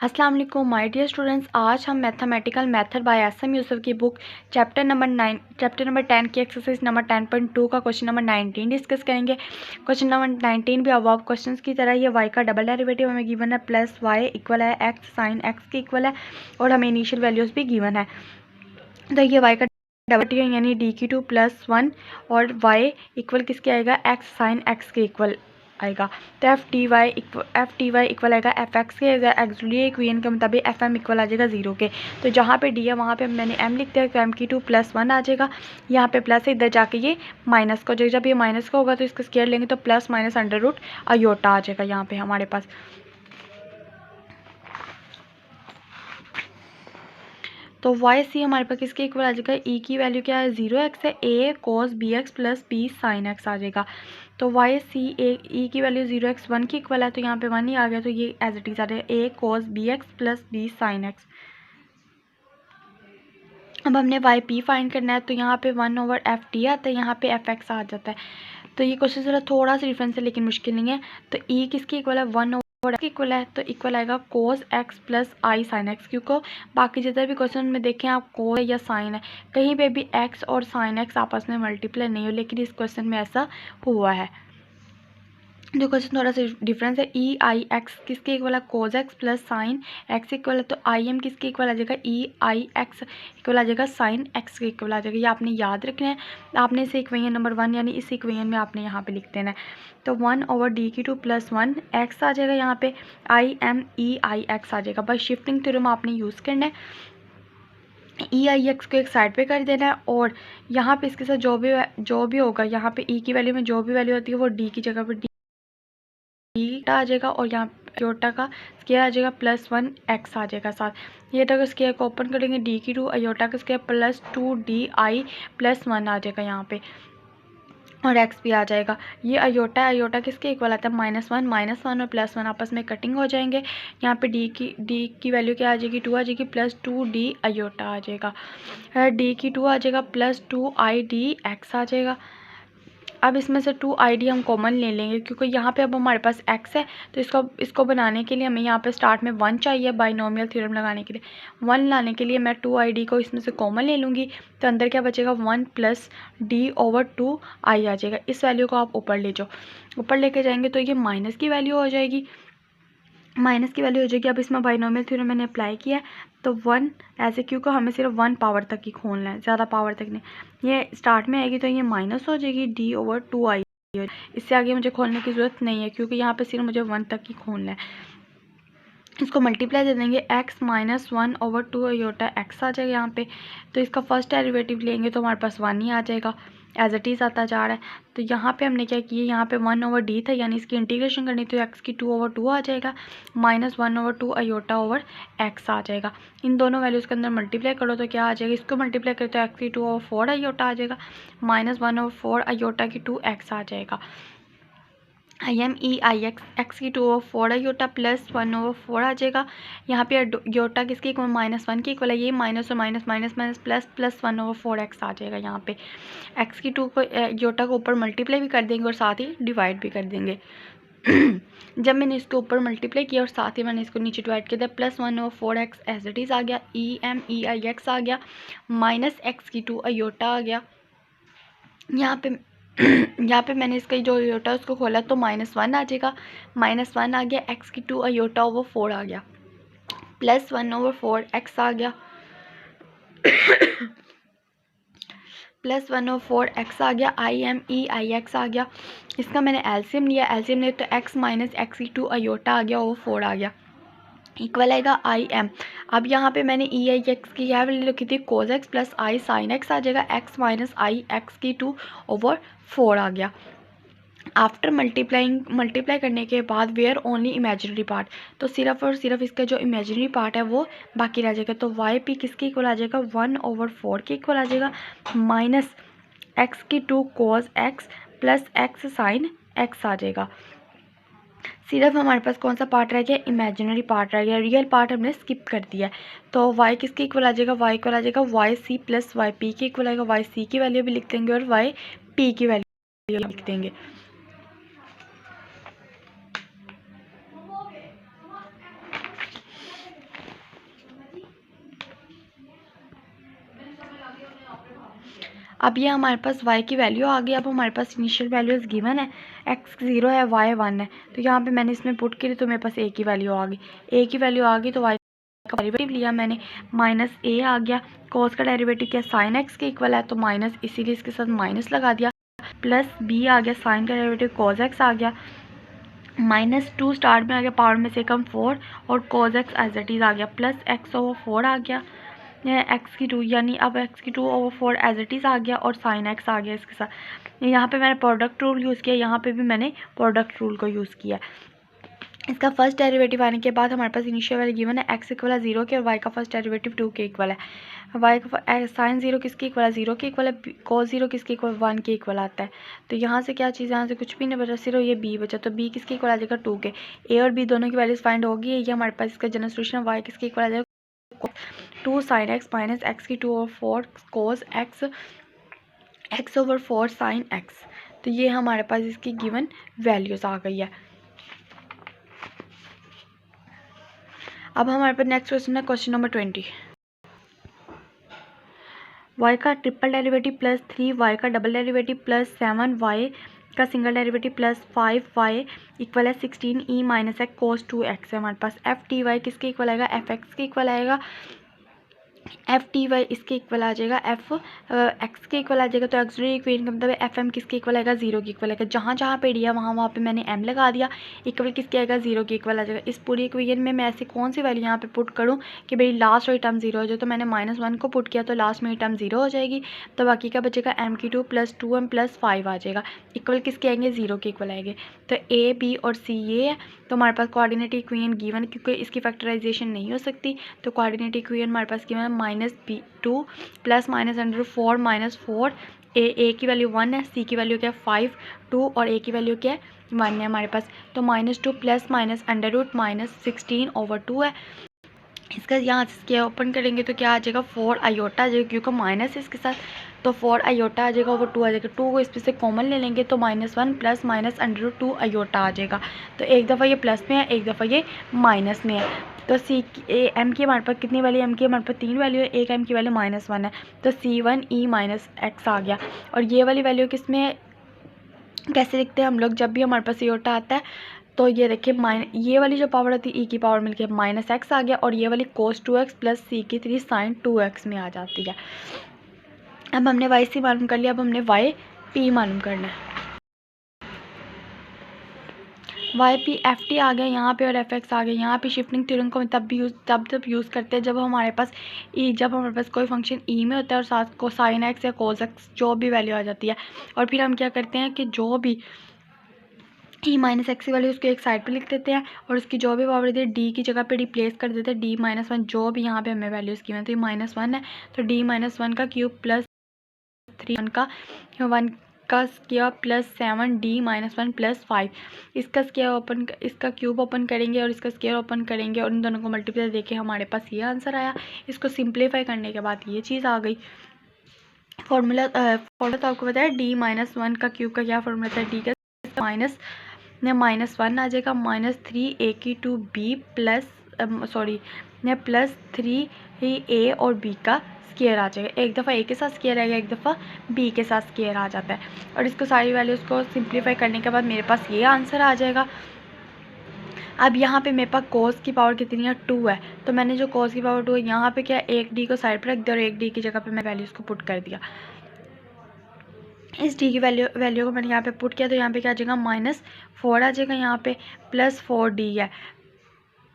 अस्सलाम वालेकुम my dear students. आज हम mathematical method by SM Yusuf की बुक चैप्टर नंबर 10 की एक्सरसाइज नंबर 10.2 का क्वेश्चन नंबर 19 डिस्कस करेंगे। क्वेश्चन नंबर 19 भी अबव क्वेश्चंस की तरह ये y का डबल डेरिवेटिव हमें गिवन है प्लस y इक्वल है x साइन x के इक्वल है और हमें इनिशियल वैल्यूज़ भी गिवन है। तो ये y का डेरिवेटिव यानी d⁵ प्लस 1 और y इक्वल किसके आएगा x साइन x के इक्वल आएगा। तो एफ टी वाई इक्वल आएगा एफ एक्स के एक्चुअली इक्वेशन के मुताबिक एफ एम इक्वल आ जाएगा 0 के। तो जहाँ पे डी है वहाँ पे मैंने एम लिख दिया तो एम की 2 प्लस 1 आ जाएगा। यहाँ पे प्लस है, इधर जाके ये माइनस का हो जाएगा। जब ये माइनस का होगा तो इसका स्क्वायर लेंगे तो plus minus under root iota आ जाएगा यहाँ पे हमारे पास। तो वाई सी हमारे पास किसके इक्वल आ जाएगा, ई की वैल्यू क्या है 0x है, a cos b x plus b sine x आ जाएगा। तो वाई सी ए ई की वैल्यू 0x 1 की इक्वल है तो यहाँ पे 1 ही आ गया। तो ये एज इट इज़ आ जाएगा a cos b x plus b sine x. अब हमने वाई पी फाइंड करना है तो यहाँ पे 1 एफ टी आता है, यहाँ पे एफ एक्स आ जाता है। तो ये क्वेश्चन थोड़ा सा डिफरेंस है लेकिन मुश्किल नहीं है। तो ई किसकी इक्वल है 1 इक्वल है तो इक्वल आएगा कोस एक्स प्लस आई साइन एक्स। क्योंकि बाकी जितने भी क्वेश्चन में देखें आप कोस या साइन है, कहीं पे भी एक्स और साइन एक्स आपस में मल्टीप्लाई नहीं हो, लेकिन इस क्वेश्चन में ऐसा हुआ है। जो क्वेश्चन थोड़ा सा डिफरेंस है, ई आई एक्स किसके इक्वल है कोस x plus sine x equal है। तो आई एम किसके इक्वल आ जाएगा, ई आई एक्स इक्वल आ जाएगा साइन एक्स के इक्वल आ जाएगा। ये आपने याद रखना है। आपने इसे इक्वेशन नंबर 1 यानी इस इक्वेशन में आपने यहाँ पे लिख देना है। तो 1/d⁵ प्लस 1 एक्स आ जाएगा, यहाँ पे I M E I x आ जाएगा। बस शिफ्टिंग थ्योरम आपने यूज़ करना है। ई आई एक्स को एक साइड पे कर देना है और यहाँ पे इसके साथ जो भी होगा, यहाँ पे ई की वैल्यू में जो भी वैल्यू होती है वो डी की जगह पर डी आ जाएगा और यहाँ अयोटा का स्क्वायर आ जाएगा प्लस 1 एक्स आ जाएगा साथ। ये का स्क्वायर को ओपन करेंगे d⁵ अयोटा का square plus 2 D I plus 1 आ जाएगा यहाँ पे और x भी आ जाएगा। ये अयोटा किसके इक्वल आता है -1 और प्लस 1 आपस में कटिंग हो जाएंगे। यहाँ पे डी की वैल्यू क्या आ जाएगी 2 आ जाएगी प्लस 2 डी अयोटा आ जाएगा। डी की 2 आ जाएगा प्लस 2 आई डी एक्स आ जाएगा। अब इसमें से 2 ID हम कॉमन ले लेंगे क्योंकि यहाँ पे अब हमारे पास x है। तो इसको बनाने के लिए हमें यहाँ पे स्टार्ट में 1 चाहिए बाइनोमियल थ्योरम लगाने के लिए। 1 लाने के लिए मैं 2 ID को इसमें से कॉमन ले लूँगी तो अंदर क्या बचेगा 1 प्लस d/2 I आ जाएगा। इस वैल्यू को आप ऊपर ले जाओ, ऊपर लेके जाएंगे तो ये माइनस की वैल्यू हो जाएगी, अब इसमें बाइनोमियल थ्योरम मैंने अप्लाई किया है तो 1 ऐसे क्योंकि हमें सिर्फ 1 पावर तक ही खोलना है, ज़्यादा पावर तक नहीं। ये स्टार्ट में आएगी तो ये माइनस हो जाएगी d/2 आई। इससे आगे मुझे खोलने की ज़रूरत नहीं है क्योंकि यहाँ पे सिर्फ मुझे 1 तक ही खोलना है। इसको मल्टीप्लाई दे देंगे x -1/2 अयोटा x आ जाएगा यहाँ पे। तो इसका फर्स्ट डेरिवेटिव लेंगे तो हमारे पास 1 ही आ जाएगा, एज इट इज़ आता जा रहा है। तो यहाँ पे हमने क्या किया, यहाँ पे 1/d था यानी इसकी इंटीग्रेशन करनी तो x की 2/2 आ जाएगा -1/2 अयोटा ओवर x आ जाएगा। इन दोनों वैल्यूज़ के अंदर मल्टीप्लाई करो तो क्या आ जाएगा, इसको मल्टीप्लाई करो तो x की 2/4 अयोटा आ जाएगा -1/4 अयोटा की 2x आ जाएगा। I M E I x की 2/4 अयोटा प्लस 1/4 आ जाएगा। यहाँ पे योटा किसके इक्वल -1 के इक्वल है, ये माइनस और minus minus minus plus 1/4 x आ जाएगा। यहाँ पे एक्स की 2 को योटा को ऊपर मल्टीप्लाई भी कर देंगे और साथ ही डिवाइड भी कर देंगे। जब मैंने इसके ऊपर मल्टीप्लाई किया और साथ ही मैंने इसको नीचे डिवाइड किया था plus 1/4 x as it is आ गया, ई एम ई आई एक्स आ गया माइनस एक्स की 2 अयोटा आ गया। यहाँ पे मैंने इसका जो अयोटा उसको खोला तो -1 आ जाएगा, -1 आ गया, x की 2 अयोटा ओवर 4 आ गया प्लस 1/4 एक्स आ गया प्लस 1/4 एक्स आ गया, I M E I x आ गया। इसका मैंने एलसीएम लिया तो x माइनस एक्स की 2 अयोटा आ गया ओवर 4 आ गया इक्वल आएगा आई एम। अब यहाँ पे मैंने ई आई एक्स की क्या वैल्यू रखी थी कोस एक्स प्लस आई साइन एक्स आ जाएगा, x माइनस आई एक्स की 2 ओवर 4 आ गया। आफ्टर मल्टीप्लाई करने के बाद वेयर ओनली इमेजिनरी पार्ट, तो सिर्फ और सिर्फ इसका जो इमेजिनरी पार्ट है वो बाकी रह जाएगा। तो वाई पी किसके इक्वल आ जाएगा 1/4 के इक्वल आ जाएगा माइनस एक्स की 2 cos x plus x sine x आ जाएगा। सिर्फ हमारे पास कौन सा पार्ट रह गया, इमेजिनरी पार्ट रह गया, रियल पार्ट हमने स्किप कर दिया है। तो y किसके इक्वल आ जाएगा, y इक्वल आ जाएगा Y C plus Y P के इक्वल आएगा। वाई सी की वैल्यू भी लिख देंगे और वाई पी की वैल्यू लिख देंगे। अब ये हमारे पास y की वैल्यू आ गई। अब हमारे पास इनिशियल वैल्यूज गिवन है, x 0 है, y 1 है। तो यहाँ पे मैंने इसमें पुट की तो मेरे पास a की वैल्यू आ गई। a की वैल्यू आ गई तो y का डेरिवेटिव लिया मैंने, माइनस a आ गया। cos का डेरिवेटिव क्या sin x के इक्वल है तो माइनस, इसीलिए इसके साथ माइनस लगा दिया। प्लस b आ गया, sin का डेरिवेटिव cos x आ गया। -2 स्टार्ट में आ गया, पावर में से कम 4 और cos x as it is आ गया। प्लस x/4 आ गया, x की 2 यानी अब x की 2/4 एज इट इज़ आ गया और sin x आ गया इसके साथ। यहाँ पे मैंने प्रोडक्ट रूल यूज़ किया, यहाँ पे भी मैंने प्रोडक्ट रूल को यूज़ किया। इसका फर्स्ट डेरिवेटिव आने के बाद हमारे पास इनिशियल वैल्यू गिवन है, x इक्वल है 0 के और y का फर्स्ट डेरिवेटिव 2 के इक्वल है। y का साइन 0 किसके इक्वल है, 0 के इक्वल है। cos 0 किसके इक्वल, 1 के इक्वल आता है। तो यहाँ से क्या चीज़, यहाँ से कुछ भी नहीं बचा, सिर्फ ये b बचा। तो b किसके इक्वल आ जाएगा, 2 के। a और b दोनों की वैल्यूज फाइंड होगी, ये हमारे पास इसका जनरल सोल्यूशन है। y किसके इक्वल आ जाएगा, 2 sin x माइनस x की 2/4 cos x x/4 sin x। तो ये हमारे पास इसकी गिवन वैल्यूज आ गई है। अब हमारे पास नेक्स्ट क्वेश्चन है, क्वेश्चन नंबर 20। y का ट्रिपल डेरिवेटिव प्लस 3y का डबल डेरिवेटिव प्लस 7y का single derivative plus 5y equal है 16e minus x cos 2x है हमारे पास। एफ टी वाई किसके इक्वल आएगा, एफ एक्स के इक्वल आएगा। एफ टी वाई इसके इक्वल आ जाएगा, एफ एक्स के इक्वल आ जाएगा। तो ऑक्सिलरी इक्वेशन का मतलब है एफ एम किसके इक्वल आएगा, 0 के इक्वल आएगा। जहाँ जहाँ पे डी है वहाँ पे मैंने एम लगा दिया, इक्वल किसके आएगा, 0 के इक्वल आ जाएगा। इस पूरी इक्वेशन में मैं ऐसी कौन सी वैल्यू यहाँ पे पुट करूँ कि भाई लास्ट वाली टर्म 0 हो जाए। तो मैंने -1 को पुट किया तो लास्ट में टर्म 0 हो जाएगी। तो बाकी का बचेगा m की 2 + 2m + 5 आ जाएगा। इक्वल किसके आएंगे, 0 के इक्वल आएंगे। तो a b और c ये है। तो हमारे पास कोऑर्डिनेट इक्वेशन गिवन, क्योंकि इसकी फैक्टराइजेशन नहीं हो सकती तो कोऑर्डिनेट इक्वेशन हमारे पास गिवन है -b2 + -4 -4। a की वैल्यू 1 है, c की वैल्यू क्या है 5, 2 और a की वैल्यू क्या है 1 है हमारे पास। तो -2 ± -16/2 है। इसका यहाँ से स्क्वायर ओपन करेंगे तो क्या आ जाएगा, 4 आयोटा आ जाएगा, क्योंकि माइनस है इसके साथ। तो 4 आयोटा आ जाएगा, ओवर 2 आ जाएगा। 2 को इस पे से कॉमन ले लेंगे तो -1 ± √2 आयोटा आ जाएगा। तो एक दफ़ा ये प्लस में है, एक दफ़ा ये माइनस में है। तो सी एम की हमारे पास कितनी वैल्यू, एम की हमारे पास 3 वैल्यू है, एक एम की वैल्यू -1 है। तो C1e - x आ गया। और ये वाली वैल्यू किस में कैसे लिखते हैं हम लोग, जब भी हमारे पास आयोटा आता है तो ये देखिए ये वाली जो पावर होती है e की पावर मिलके -x आ गया और ये वाली cos 2x + c की 3 sin 2x में आ जाती है। अब हमने y c मालूम कर लिया, अब हमने y p मालूम करना है। y p f t आ गया यहाँ पे और f x आ गया। यहाँ पे शिफ्टिंग थ्योरम को तब यूज़ करते हैं जब हमारे पास कोई फंक्शन e में होता है और साथ को sin x या cos x जो भी वैल्यू आ जाती है। और फिर हम क्या करते हैं कि जो भी e - x की वैल्यू उसको एक साइड पे लिख देते हैं और उसकी जो भी पावर देते हैं d की जगह पे रिप्लेस कर देते हैं d - 1, जो भी यहाँ पे हमें वैल्यूज़ की हैं। तो ये -1 है तो d - 1 का क्यूब प्लस 3 का 1 का स्क्वायर प्लस 7 d - 1 + 5। इसका क्यूब ओपन करेंगे और इसका स्क्वायर ओपन करेंगे और इन दोनों को मल्टीप्लाई देके हमारे पास ये आंसर आया। इसको सिंप्लीफाई करने के बाद ये चीज़ आ गई। फॉर्मूला तो आपको पता है d - 1 का क्यूब का क्या फॉर्मूला था, d का माइनस -1 आ जाएगा, -3a की 2b प्लस 3a और b का स्क्वायर आ जाएगा। एक दफ़ा a के साथ स्क्वायर आएगा, एक दफ़ा b के साथ स्क्वायर आ जाता है। और इसको सारी वैल्यूज़ को सिंप्लीफाई करने के बाद मेरे पास ये आंसर आ जाएगा। अब यहाँ पे मेरे पास cos की पावर कितनी है, 2 है। तो मैंने जो cos की पावर 2 है यहाँ पे क्या एक d को साइड पर रख दिया और एक d की जगह पे मैं वैल्यूज़ को पुट कर दिया। इस d की वैल्यू को मैंने यहाँ पे पुट किया तो यहाँ पे क्या आ जाएगा, -4 आ जाएगा, यहाँ पे +4d है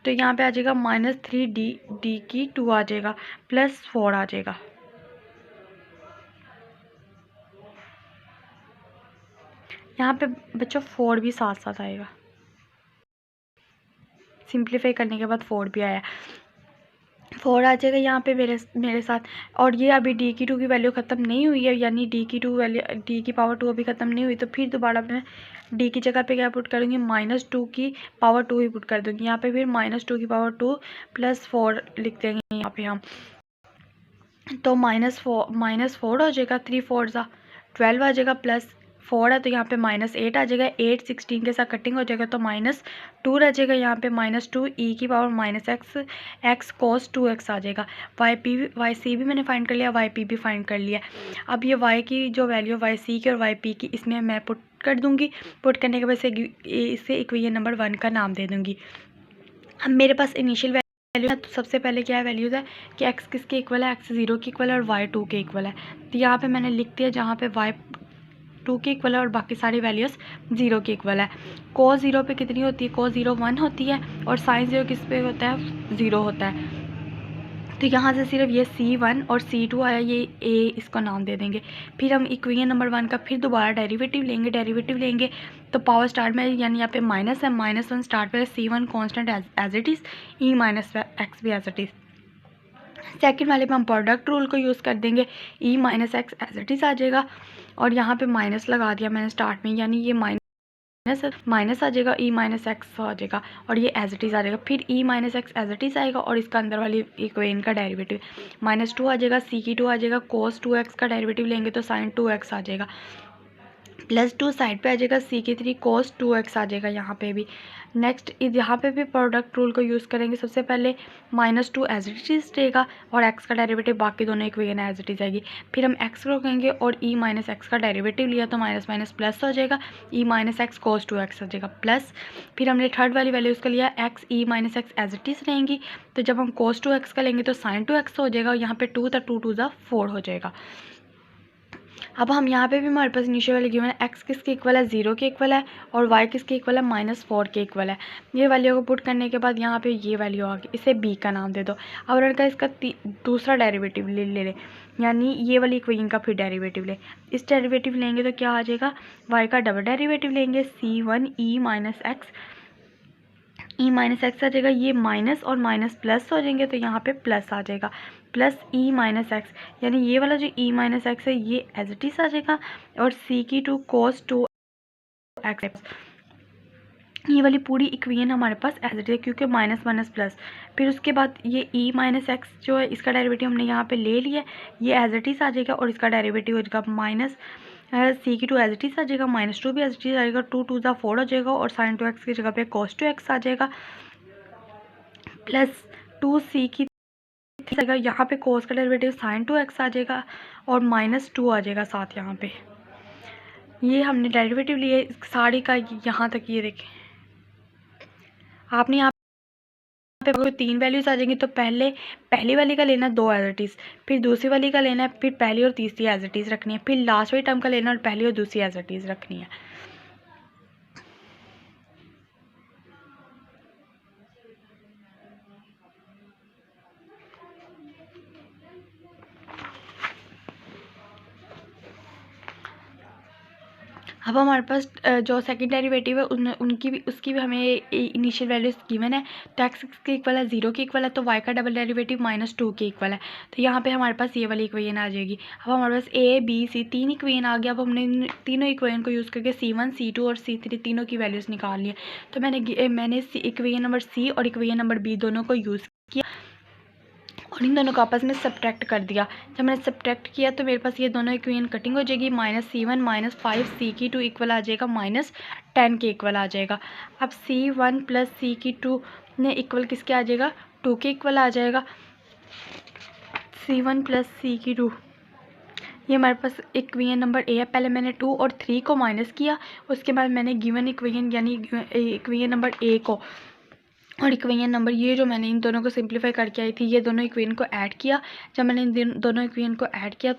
तो यहाँ पे आ जाएगा -3d, d की 2 आ जाएगा, +4 आ जाएगा। यहाँ पे बच्चों 4 भी साथ साथ आएगा, सिंप्लीफाई करने के बाद 4 भी आया, 4 आ जाएगा यहाँ पे मेरे साथ। और ये अभी d की 2 की वैल्यू ख़त्म नहीं हुई है, यानी d की पावर 2 अभी ख़त्म नहीं हुई। तो फिर दोबारा मैं d की जगह पे क्या पुट करूँगी, -2 की पावर 2 ही पुट कर दूँगी। यहाँ पे फिर -2 की पावर 2 + 4 लिख देंगे यहाँ पे हम। तो -4 हो जाएगा, 3 4 12 आ जाएगा, 4 है तो यहाँ पे -8 आ जाएगा, 8 16 के साथ कटिंग हो जाएगा तो -2 रह जाएगा, यहाँ पे -2 e की power -x x cos 2x आ जाएगा। वाई सी भी मैंने फाइंड कर लिया, वाई पी भी फाइंड कर लिया। अब ये y की जो वैल्यू वाई सी की और वाई पी की इसमें मैं पुट कर दूँगी। पुट करने के बाद इसे इक्वेशन नंबर 1 का नाम दे दूँगी। अब मेरे पास इनिशियल वैल्यू है तो सबसे पहले क्या है वैल्यूज़ है कि x किसके इक्वल है, x 0 के इक्वल है और y 2 के इक्वल है। तो यहाँ पे मैंने लिख दिया जहाँ पे y 2 के इक्वल है और बाकी सारी वैल्यूज़ 0 के इक्वल है। cos 0 पे कितनी होती है, cos 0 1 होती है और sin 0 किस पे होता है, 0 होता है। तो यहाँ से सिर्फ ये C1 और C2 आया, ये A इसको नाम दे देंगे। फिर हम इक्वेशन नंबर 1 का फिर दोबारा डेरिवेटिव लेंगे तो पावर स्टार्ट में यानी यहाँ पे माइनस है, -1 स्टार्ट पे C1 constant as it is, E minus X भी एज इट इज़। सेकेंड वाले पे हम प्रोडक्ट रूल को यूज़ कर देंगे, E minus x as it is आ जाएगा और यहाँ पे माइनस लगा दिया मैंने स्टार्ट में, यानी ये माइनस आ जाएगा, E माइनस एक्स आ जाएगा और ये एज इट इज़ आ जाएगा। फिर E minus x as it is आएगा और इसका अंदर वाली इक्वेशन का डेरिवेटिव -2 आ जाएगा, C2 आ जाएगा, cos 2x का डेरिवेटिव लेंगे तो sin 2x आ जाएगा, +2 साइड पे आ जाएगा, C3 cos 2x आ जाएगा यहाँ पे भी। नेक्स्ट यहाँ पे भी प्रोडक्ट रूल को यूज़ करेंगे। सबसे पहले -2 एज इट इज़ रहेगा और x का डेरिवेटिव बाकी दोनों इक्वेशन एज इट इज़ आएगी। फिर हम x को कहेंगे और E माइनस एक्स का डेरिवेटिव लिया तो माइनस माइनस प्लस हो जाएगा, E minus x cos 2x हो जाएगा प्लस। फिर हमने थर्ड वाली वैल्यू उसका लिया x E minus x as it is रहेंगी, तो जब हम cos 2x का लेंगे तो sin 2x हो जाएगा और यहाँ पे 2 था 2 2 4 हो जाएगा। अब हम यहाँ पे भी हमारे पास इनिशियल वैल्यू गिवन है, x किसके इक्वल है, 0 के इक्वल है और y किसके इक्वल है, -4 के इक्वल है। ये वैल्यू को पुट करने के बाद यहाँ पे ये वैल्यू आ गई, इसे b का नाम दे दो। अब लड़का इसका दूसरा डेरिवेटिव ले ले यानी ये वाली इक्वेशन का फिर डेरिवेटिव ले। इस डेरिवेटिव लेंगे तो क्या आ जाएगा, y का डबल डेरिवेटिव लेंगे, C1 E माइनस एक्स आ जाएगा, ये माइनस और माइनस प्लस हो जाएंगे तो यहाँ पे प्लस आ जाएगा, प्लस E माइनस एक्स, यानी ये वाला जो E माइनस एक्स है ये एज इट इज़ आ जाएगा और C2 cos 2x, ये वाली पूरी इक्वेशन हमारे पास एज इट इज़ क्योंकि माइनस माइनस प्लस। फिर उसके बाद ये E माइनस एक्स जो है इसका डेरिवेटिव हमने यहाँ पे ले लिया, ये एज इट इज़ आ जाएगा और इसका डेरिवेटिव हो जाएगा minus C2 as it is आ जाएगा, -2 भी एज इट इज़ आ जाएगा, 2 2 4 हो जाएगा और sin 2x की जगह पे cos 2x आ जाएगा, प्लस 2C की जाएगा, यहाँ पे cos का डेरिवेटिव sin 2x आ जाएगा और -2 आ जाएगा साथ यहाँ पे। ये हमने डेरिवेटिव लिए साड़ी का यहाँ तक, ये देखें आपने यहाँ पे कोई 3 वैल्यूज़ आ जाएंगी तो पहली वाली का लेना 2 एज इट इज़, फिर दूसरी वाली का लेना है, फिर पहली और तीसरी एज इट इज़ रखनी है, फिर लास्ट वाली टर्म का लेना और पहली और दूसरी एज इट इज़ रखनी है। अब हमारे पास जो सेकंड डेरिवेटिव है उसकी भी हमें इनिशियल वैल्यूज गिवन है, तो x के इक्वल है, 0 के इक्वल है, तो y का डबल डेरिवेटिव -2 के इक्वल है, तो यहाँ पे हमारे पास ये वाली इक्वेशन आ जाएगी। अब हमारे पास A B C 3 इक्वेशन आ गया। अब हमने इन तीनों इक्वेशन को यूज़ करके C1 C2 और C3 तीनों की वैल्यूज़ निकाल ली है। तो मैंने इक्वेशन नंबर C और इक्वेशन नंबर B दोनों को यूज़ किया और इन दोनों को आपस में सब्ट्रैक्ट कर दिया। जब मैंने सब्ट्रैक्ट किया तो मेरे पास ये दोनों इक्वेशन कटिंग हो जाएगी, -C1 -5C2 इक्वल आ जाएगा -10 के इक्वल आ जाएगा। अब C1 + C2 ने इक्वल किसके आ जाएगा, 2 के इक्वल आ जाएगा। C1 + C2 ये हमारे पास इक्वेशन नंबर A है। पहले मैंने 2 और 3 को माइनस किया, उसके बाद मैंने गिवन इक्वेशन यानी इक्वेशन नंबर A को और इक्वेशन नंबर ये जो मैंने इन दोनों को सिंप्लीफाई करके आई थी, ये दोनों इक्वेशन को ऐड किया। जब मैंने इन दोनों इक्वेशन को ऐड किया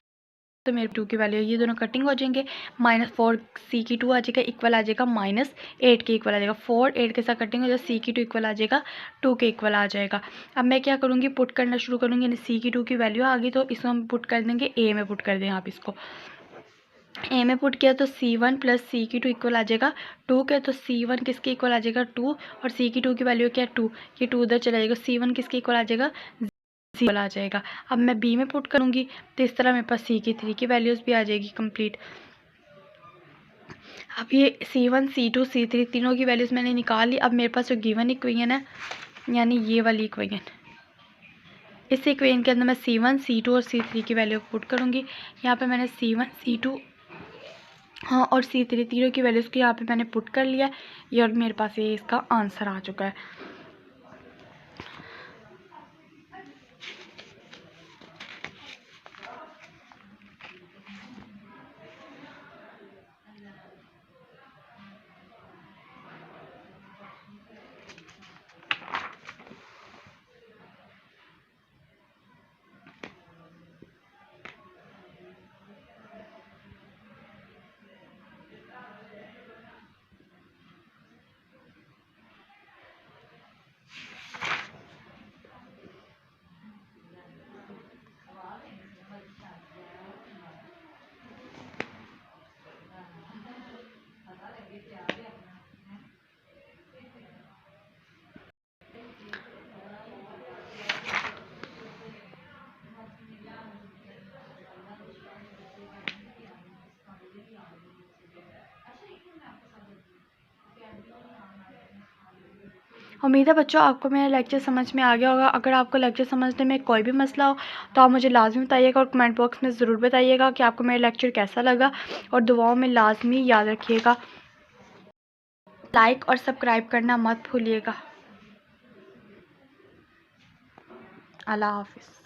तो मेरे 2 की वैल्यू ये दोनों कटिंग हो जाएंगे, -4C2 आ जाएगा इक्वल आ जाएगा -8 के इक्वल आ जाएगा। 4 8 के साथ कटिंग हो जाएगा, C2 इक्वल आ जाएगा 2 के इक्वल आ जाएगा। अब मैं क्या करूँगी, पुट करना शुरू करूँगी, यानी C2 की वैल्यू आ गई तो इसको हम पुट कर देंगे A में, पुट कर दें आप इसको A में पुट किया तो C1 + C2 इक्वल आ जाएगा 2 के, तो C1 किसके इक्वल आ जाएगा 2 और C2 की वैल्यू क्या है 2, ये 2 उधर चला जाएगा, C1 किसके इक्वल आ जाएगा 0 आ जाएगा। अब मैं B में पुट करूँगी तो इस तरह मेरे पास C3 की वैल्यूज़ भी आ जाएगी कंप्लीट। अब ये C1 C2 C3 तीनों की वैल्यूज़ मैंने निकाल ली। अब मेरे पास जो गिवन इक्वेशन है यानी ये वाली इक्वेशन, इस इक्वेशन के अंदर मैं C1 C2 और C3 की वैल्यू पुट करूँगी। यहाँ पे मैंने C1 C2 हाँ, और C3 तीनों की वैल्यूज़ को यहाँ पे मैंने पुट कर लिया ये, और मेरे पास ये इसका आंसर आ चुका है। उम्मीद है बच्चों आपको मेरा लेक्चर समझ में आ गया होगा। अगर आपको लेक्चर समझने में कोई भी मसला हो तो आप मुझे लाजमी बताइएगा, और कमेंट बॉक्स में ज़रूर बताइएगा कि आपको मेरा लेक्चर कैसा लगा, और दुआओं में लाजमी याद रखिएगा। लाइक और सब्सक्राइब करना मत भूलिएगा। अल्लाह हाफिज़।